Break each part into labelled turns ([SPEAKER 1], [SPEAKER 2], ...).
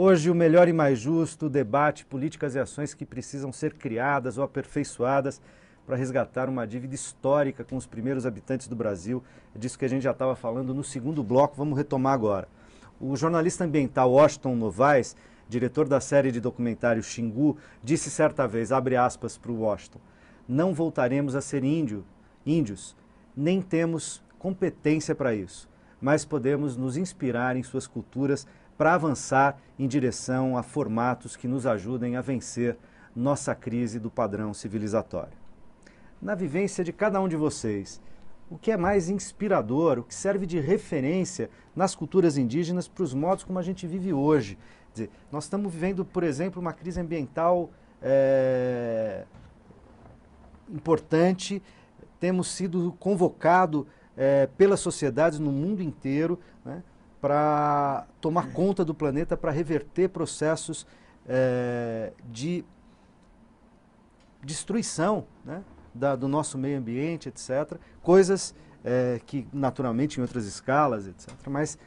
[SPEAKER 1] Hoje, o melhor e mais justo, debate, políticas e ações que precisam ser criadas ou aperfeiçoadas para resgatar uma dívida histórica com os primeiros habitantes do Brasil. É disso que a gente já estava falando no segundo bloco, vamos retomar agora. O jornalista ambiental Washington Novaes, diretor da série de documentário Xingu, disse certa vez, abre aspas para o Washington, não voltaremos a ser índios, nem temos competência para isso, mas podemos nos inspirar em suas culturas para avançar em direção a formatos que nos ajudem a vencer nossa crise do padrão civilizatório. Na vivência de cada um de vocês, o que é mais inspirador, o que serve de referência nas culturas indígenas para os modos como a gente vive hoje? Quer dizer, nós estamos vivendo, por exemplo, uma crise ambiental importante, temos sido convocados pelas sociedades no mundo inteiro, né, para tomar conta do planeta, para reverter processos de destruição, né, do nosso meio ambiente, etc. Coisas que naturalmente em outras escalas, etc. Mas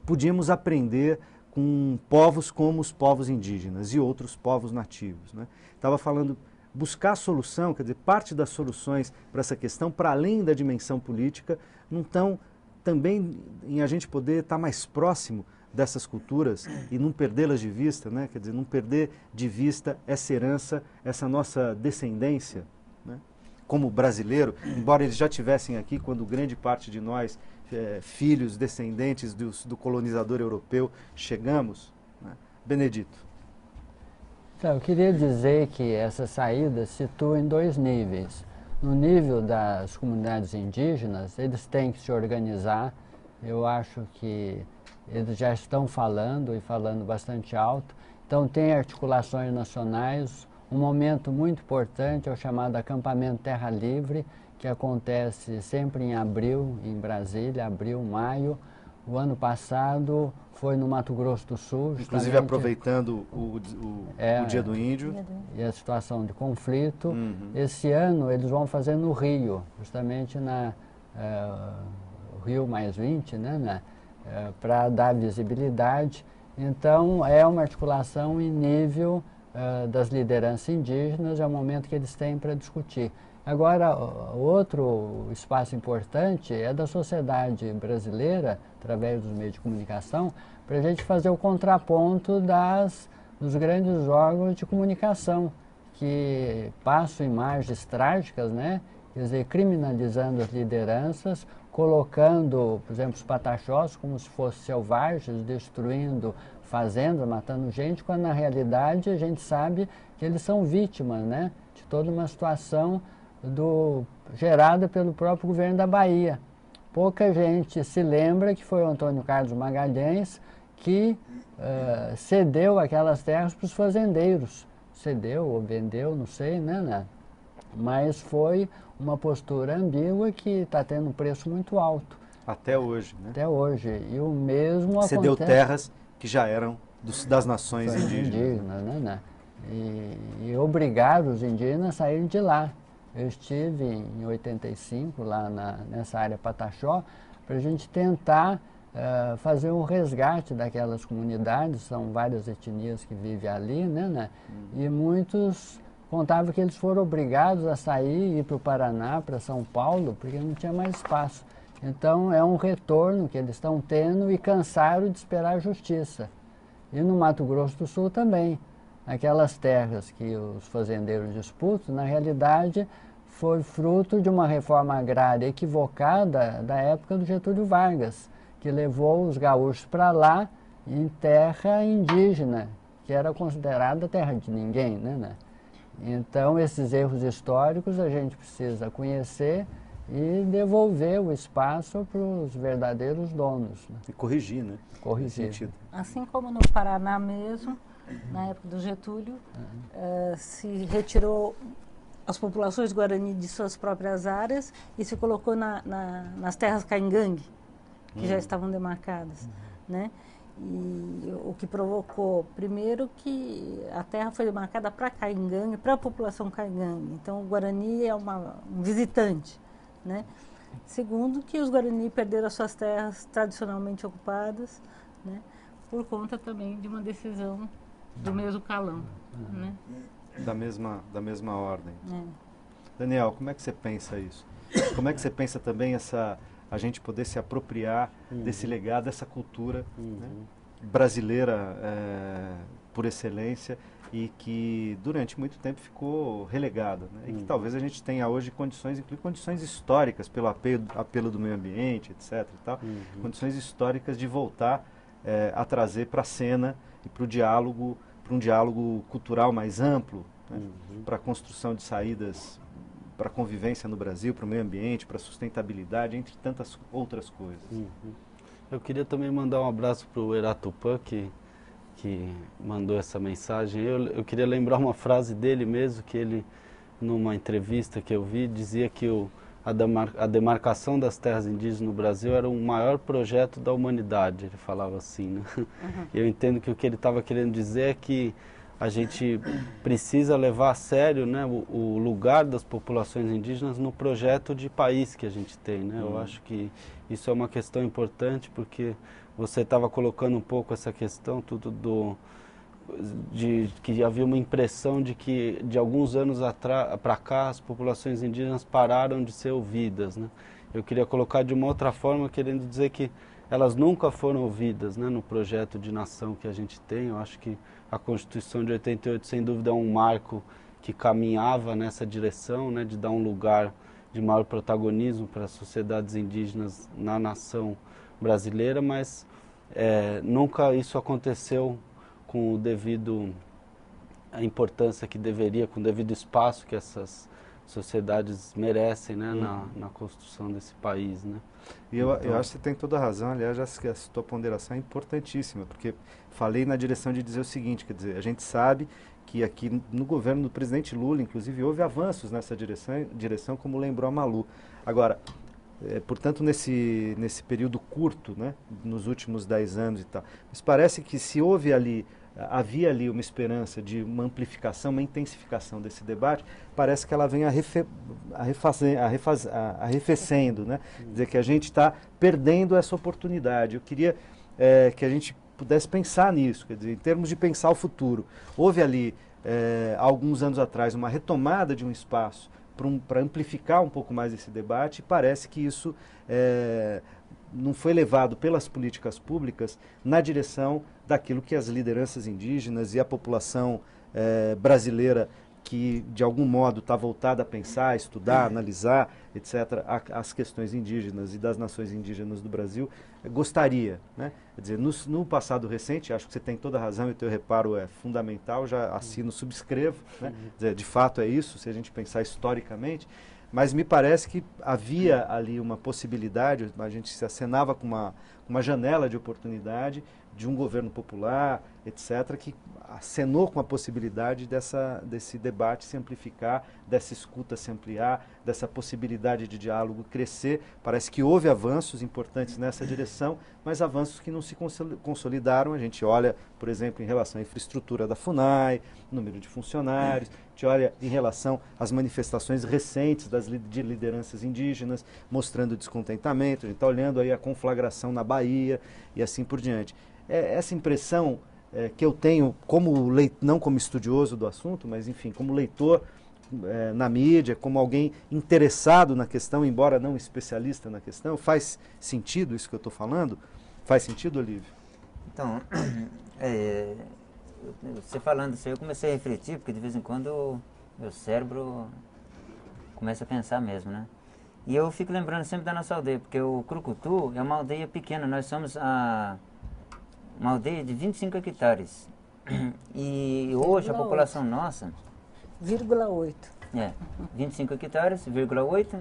[SPEAKER 1] podíamos aprender com povos como os povos indígenas e outros povos nativos, né? Estava falando, buscar solução, quer dizer, parte das soluções para essa questão, para além da dimensão política, não estão também em a gente poder estar mais próximo dessas culturas e não perdê-las de vista, né? Quer dizer, não perder de vista essa herança, essa nossa descendência, né? Como brasileiro, embora eles já estivessem aqui quando grande parte de nós, filhos, descendentes do colonizador europeu, chegamos, né? Benedito.
[SPEAKER 2] Então, eu queria dizer que essa saída se situa em dois níveis. No nível das comunidades indígenas, eles têm que se organizar. Eu acho que eles já estão falando e falando bastante alto. Então, tem articulações nacionais. Um momento muito importante é o chamado Acampamento Terra Livre, que acontece sempre em abril, em Brasília, abril, maio. O ano passado foi no Mato Grosso do Sul.
[SPEAKER 1] Inclusive aproveitando o Dia do Índio.
[SPEAKER 2] E a situação de conflito. Uhum. Esse ano eles vão fazer no Rio, justamente na Rio mais 20, né, para dar visibilidade. Então é uma articulação em nível das lideranças indígenas, é o momento que eles têm para discutir. Agora, outro espaço importante é da sociedade brasileira, através dos meios de comunicação, para a gente fazer o contraponto dos grandes órgãos de comunicação, que passam imagens trágicas, né? Quer dizer, criminalizando as lideranças, colocando, por exemplo, os pataxós como se fossem selvagens, destruindo fazendas, matando gente, quando na realidade a gente sabe que eles são vítimas, né, de toda uma situação gerada pelo próprio governo da Bahia. Pouca gente se lembra que foi o Antônio Carlos Magalhães que cedeu aquelas terras para os fazendeiros. Cedeu ou vendeu, não sei, né? Mas foi uma postura ambígua que está tendo um preço muito alto.
[SPEAKER 1] Até hoje, né?
[SPEAKER 2] Até hoje. E o mesmo
[SPEAKER 1] cedeu
[SPEAKER 2] acontece...
[SPEAKER 1] terras que já eram das nações indígenas.
[SPEAKER 2] Né? E obrigar os indígenas a saírem de lá. Eu estive em 85, lá nessa área Pataxó, para a gente tentar fazer um resgate daquelas comunidades. São várias etnias que vivem ali, né? E muitos contavam que eles foram obrigados a sair, ir para o Paraná, para São Paulo, porque não tinha mais espaço. Então é um retorno que eles estão tendo e cansaram de esperar a justiça. E no Mato Grosso do Sul também. Aquelas terras que os fazendeiros disputam, na realidade, foi fruto de uma reforma agrária equivocada da época do Getúlio Vargas, que levou os gaúchos para lá em terra indígena, que era considerada terra de ninguém, né? Então, esses erros históricos a gente precisa conhecer e devolver o espaço para os verdadeiros donos. Né?
[SPEAKER 1] E corrigir, né?
[SPEAKER 2] Corrigir.
[SPEAKER 3] Assim como no Paraná mesmo, na época do Getúlio, se retirou as populações Guarani de suas próprias áreas e se colocou nas terras caingangue, que já estavam demarcadas, né? E o que provocou, primeiro, que a terra foi demarcada para caingangue, para a população caingangue. Então, o Guarani é um visitante, né? Segundo, que os Guarani perderam as suas terras tradicionalmente ocupadas, né, por conta também de uma decisão do mesmo calão, né?
[SPEAKER 1] Da mesma ordem.
[SPEAKER 3] É.
[SPEAKER 1] Daniel, como é que você pensa isso? Como é que você pensa também a gente poder se apropriar desse legado, dessa cultura, né, brasileira por excelência e que durante muito tempo ficou relegada, né, e que talvez a gente tenha hoje condições, inclusive condições históricas pelo apelo do meio ambiente, etc. e tal, condições históricas de voltar a trazer para a cena e para um diálogo cultural mais amplo, né, para a construção de saídas para a convivência no Brasil, para o meio ambiente, para a sustentabilidade, entre tantas outras coisas.
[SPEAKER 4] Eu queria também mandar um abraço para o Eratupã, que mandou essa mensagem. Eu queria lembrar uma frase dele mesmo, que ele, numa entrevista que eu vi, dizia que a demarcação das terras indígenas no Brasil era o maior projeto da humanidade, ele falava assim, né? Eu entendo que o que ele estava querendo dizer é que a gente precisa levar a sério, né, o lugar das populações indígenas no projeto de país que a gente tem, né? Eu acho que isso é uma questão importante, porque você estava colocando um pouco essa questão de que havia uma impressão de que de alguns anos para cá as populações indígenas pararam de ser ouvidas, né? Eu queria colocar de uma outra forma, querendo dizer que elas nunca foram ouvidas, né, no projeto de nação que a gente tem. Eu acho que a Constituição de 88, sem dúvida, é um marco que caminhava nessa direção, né, de dar um lugar de maior protagonismo para as sociedades indígenas na nação brasileira, mas nunca isso aconteceu com a importância que deveria, com o devido espaço que essas sociedades merecem, né, na construção desse país, né?
[SPEAKER 1] E eu acho que você tem toda a razão. Aliás, a sua ponderação é importantíssima, porque falei na direção de dizer o seguinte, quer dizer, a gente sabe que aqui no governo do presidente Lula, inclusive, houve avanços nessa direção, como lembrou a Malu. Agora, portanto, nesse período curto, né, nos últimos 10 anos e tal, mas parece que se havia ali uma esperança de uma amplificação, uma intensificação desse debate, parece que ela vem arrefecendo, né? Quer dizer, que a gente está perdendo essa oportunidade. Eu queria que a gente pudesse pensar nisso, quer dizer, em termos de pensar o futuro. Houve ali, há alguns anos atrás, uma retomada de um espaço para amplificar um pouco mais esse debate, e parece que isso não foi levado pelas políticas públicas na direção daquilo que as lideranças indígenas e a população brasileira, que de algum modo está voltada a pensar, estudar, analisar, etc., as questões indígenas e das nações indígenas do Brasil, gostaria, né? Quer dizer, no passado recente, acho que você tem toda a razão e o teu reparo é fundamental, já assino, subscrevo, né? Quer dizer, de fato é isso, se a gente pensar historicamente, mas me parece que havia ali uma possibilidade, a gente se acenava com uma janela de oportunidade de um governo popular, etc., que acenou com a possibilidade desse debate se amplificar, dessa escuta se ampliar, dessa possibilidade de diálogo crescer. Parece que houve avanços importantes nessa direção, mas avanços que não se consolidaram. A gente olha, por exemplo, em relação à infraestrutura da FUNAI, número de funcionários, a gente olha em relação às manifestações recentes de lideranças indígenas, mostrando descontentamento. A gente está olhando aí a conflagração na Bahia e assim por diante. Essa impressão que eu tenho, não como estudioso do assunto, mas enfim, como leitor na mídia, como alguém interessado na questão, embora não especialista na questão, faz sentido isso que eu estou falando? Faz sentido, Olívio?
[SPEAKER 5] Então, você falando isso, eu comecei a refletir, porque de vez em quando meu cérebro começa a pensar mesmo, né? E eu fico lembrando sempre da nossa aldeia, porque o Crucutu é uma aldeia pequena, nós somos uma aldeia de 25 hectares. E hoje a população nossa...
[SPEAKER 3] 0,8.
[SPEAKER 5] 25 hectares, 0,8.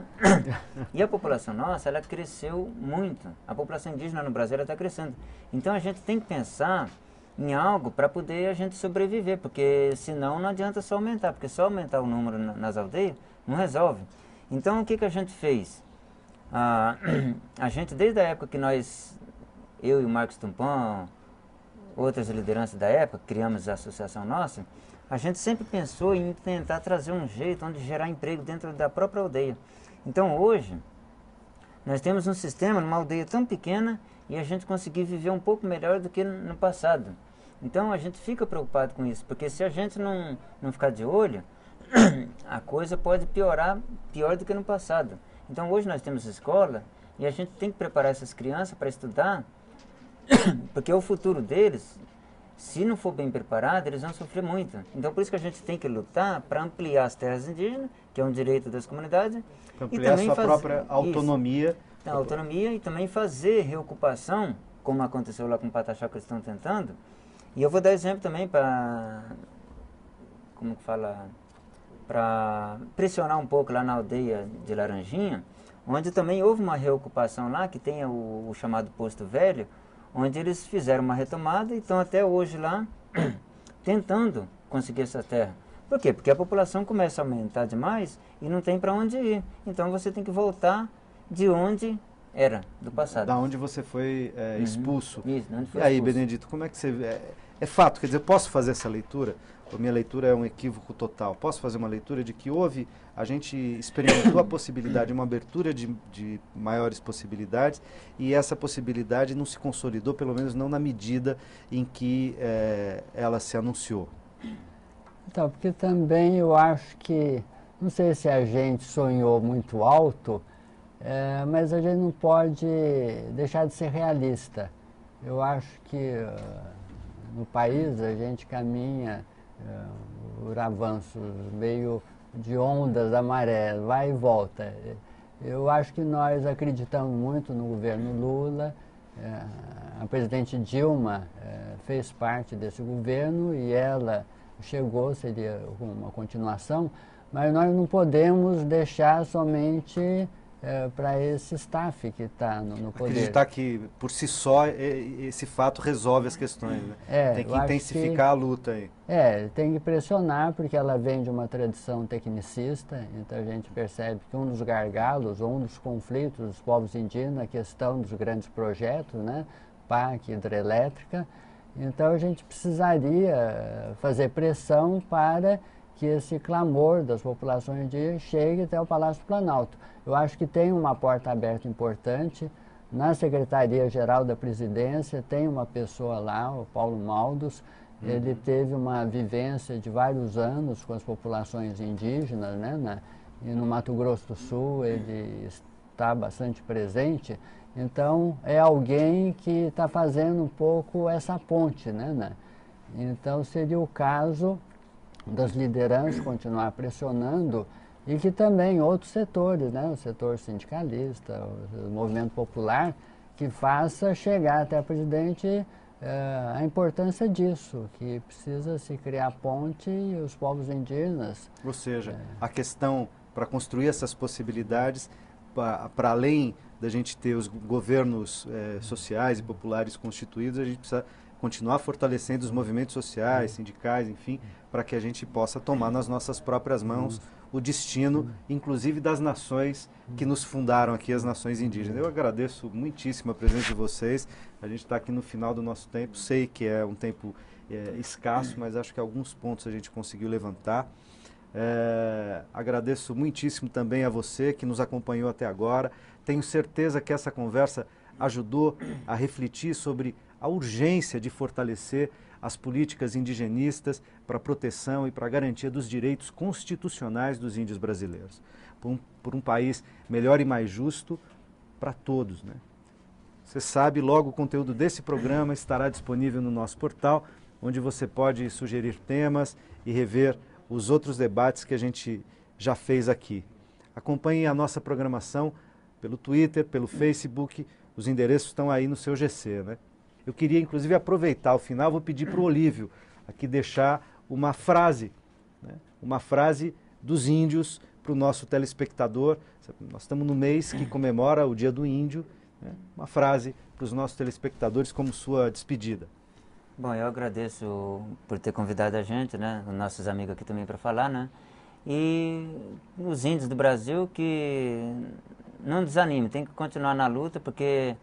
[SPEAKER 5] E a população nossa, ela cresceu muito. A população indígena no Brasil está crescendo. Então a gente tem que pensar em algo para poder a gente sobreviver, porque senão não adianta só aumentar, porque só aumentar o número nas aldeias não resolve. Então o que a gente fez? A gente, desde a época que eu e o Marcos Tumpão, outras lideranças da época, criamos a associação nossa, a gente sempre pensou em tentar trazer um jeito onde gerar emprego dentro da própria aldeia. Então hoje, Nós temos um sistema numa aldeia tão pequena e a gente conseguir viver um pouco melhor do que no passado. Então a gente fica preocupado com isso, porque se a gente não ficar de olho, a coisa pode piorar pior do que no passado. Então hoje nós temos escola e a gente tem que preparar essas crianças para estudar, porque o futuro deles, se não for bem preparado, eles vão sofrer muito. Então por isso que a gente tem que lutar para ampliar as terras indígenas, que é um direito das comunidades,
[SPEAKER 1] para ampliar a sua própria autonomia.
[SPEAKER 5] A autonomia e também fazer reocupação, como aconteceu lá com o Pataxó, que eles estão tentando. E eu vou dar exemplo também para, como que fala, para pressionar um pouco lá na aldeia de Laranjinha, onde também houve uma reocupação lá, que tem o chamado Posto Velho, onde eles fizeram uma retomada e estão até hoje lá tentando conseguir essa terra. Por quê? Porque a população começa a aumentar demais e não tem para onde ir. Então você tem que voltar de onde era, do passado.
[SPEAKER 1] Da onde você foi expulso.
[SPEAKER 5] Isso, onde foi
[SPEAKER 1] e aí,
[SPEAKER 5] expulso.
[SPEAKER 1] Benedito, como é que você vê? É fato, quer dizer, eu posso fazer essa leitura? A minha leitura é um equívoco total. Posso fazer uma leitura de que a gente experimentou a possibilidade, uma abertura de maiores possibilidades, e essa possibilidade não se consolidou, pelo menos não na medida em que ela se anunciou.
[SPEAKER 2] Então, porque também eu acho que, não sei se a gente sonhou muito alto, mas a gente não pode deixar de ser realista. Eu acho que no país a gente caminha por avanços meio de ondas da maré, vai e volta. Eu acho que nós acreditamos muito no governo Lula. A presidente Dilma fez parte desse governo e ela chegou, seria uma continuação, mas nós não podemos deixar somente para esse staff que está no poder.
[SPEAKER 1] Acreditar que, por si só, esse fato resolve as questões, né? Tem que intensificar a luta aí.
[SPEAKER 2] Tem que pressionar, porque ela vem de uma tradição tecnicista, então a gente percebe que um dos gargalos, ou um dos conflitos dos povos indígenas, a questão dos grandes projetos, né? PAC, hidrelétrica, então a gente precisaria fazer pressão para que esse clamor das populações indígenas chegue até o Palácio do Planalto. Eu acho que tem uma porta aberta importante. Na Secretaria-Geral da Presidência tem uma pessoa lá, o Paulo Maldos. Ele teve uma vivência de vários anos com as populações indígenas, né? E no Mato Grosso do Sul ele está bastante presente. Então é alguém que está fazendo um pouco essa ponte, né? Então seria o caso das lideranças continuar pressionando e que também outros setores, né, o setor sindicalista, o movimento popular, que faça chegar até a presidente a importância disso, que precisa se criar ponte e os povos indígenas.
[SPEAKER 1] Ou seja, a questão para construir essas possibilidades, para além da gente ter os governos sociais e populares constituídos, a gente precisa continuar fortalecendo os movimentos sociais, sindicais, enfim, para que a gente possa tomar nas nossas próprias mãos o destino, inclusive das nações que nos fundaram aqui, as nações indígenas. Eu agradeço muitíssimo a presença de vocês. A gente está aqui no final do nosso tempo. Sei que é um tempo escasso, mas acho que alguns pontos a gente conseguiu levantar. Agradeço muitíssimo também a você que nos acompanhou até agora. Tenho certeza que essa conversa ajudou a refletir sobre a urgência de fortalecer as políticas indigenistas para a proteção e para a garantia dos direitos constitucionais dos índios brasileiros, por um país melhor e mais justo para todos, né? Você sabe, logo o conteúdo desse programa estará disponível no nosso portal, onde você pode sugerir temas e rever os outros debates que a gente já fez aqui. Acompanhe a nossa programação pelo Twitter, pelo Facebook, os endereços estão aí no seu GC, né? Eu queria, inclusive, aproveitar o final, vou pedir para o Olívio aqui deixar uma frase, né? Uma frase dos índios para o nosso telespectador. Nós estamos no mês que comemora o Dia do Índio, né? Uma frase para os nossos telespectadores como sua despedida.
[SPEAKER 5] Bom, eu agradeço por ter convidado a gente, né? Os nossos amigos aqui também para falar, né? E os índios do Brasil que não desanimem, tem que continuar na luta, porque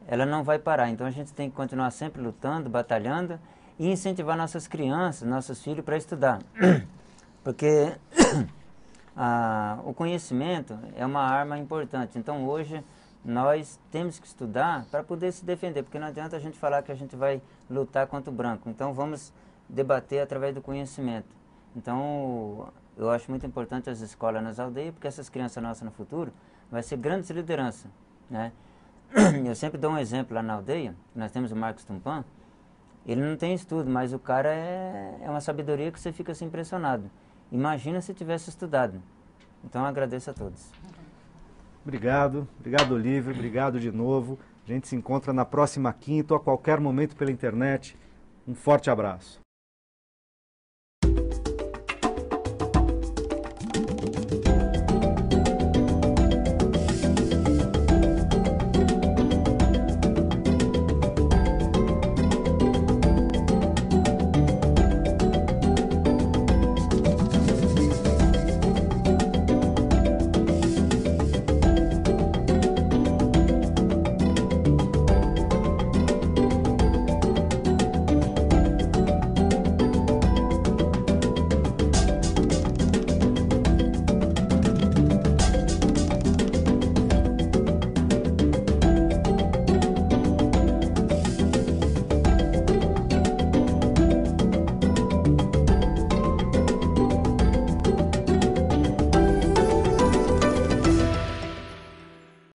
[SPEAKER 5] ela não vai parar. Então a gente tem que continuar sempre lutando, batalhando e incentivar nossas crianças, nossos filhos para estudar. Porque o conhecimento é uma arma importante. Então hoje nós temos que estudar para poder se defender, porque não adianta a gente falar que a gente vai lutar contra o branco. Então vamos debater através do conhecimento. Então eu acho muito importante as escolas nas aldeias, porque essas crianças nossas no futuro vai ser grandes lideranças, né? Eu sempre dou um exemplo lá na aldeia, nós temos o Marcos Tumpan, ele não tem estudo, mas o cara é uma sabedoria que você fica assim impressionado. Imagina se tivesse estudado. Então eu agradeço a todos.
[SPEAKER 1] Obrigado, Olívio, obrigado de novo. A gente se encontra na próxima quinta ou a qualquer momento pela internet. Um forte abraço.